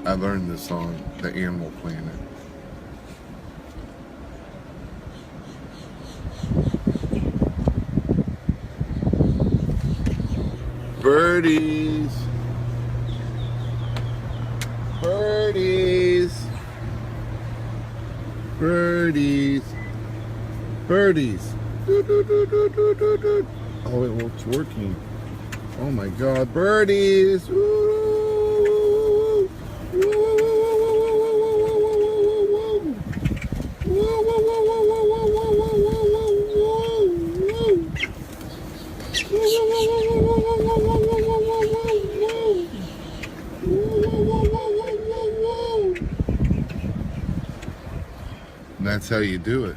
I learned this on the Animal Planet. Birdies. Birdies. Birdies. Birdies. Doo, doo, doo, doo, doo, doo, doo. Oh, it's working. Oh my God, birdies. Woo. And that's how you do it.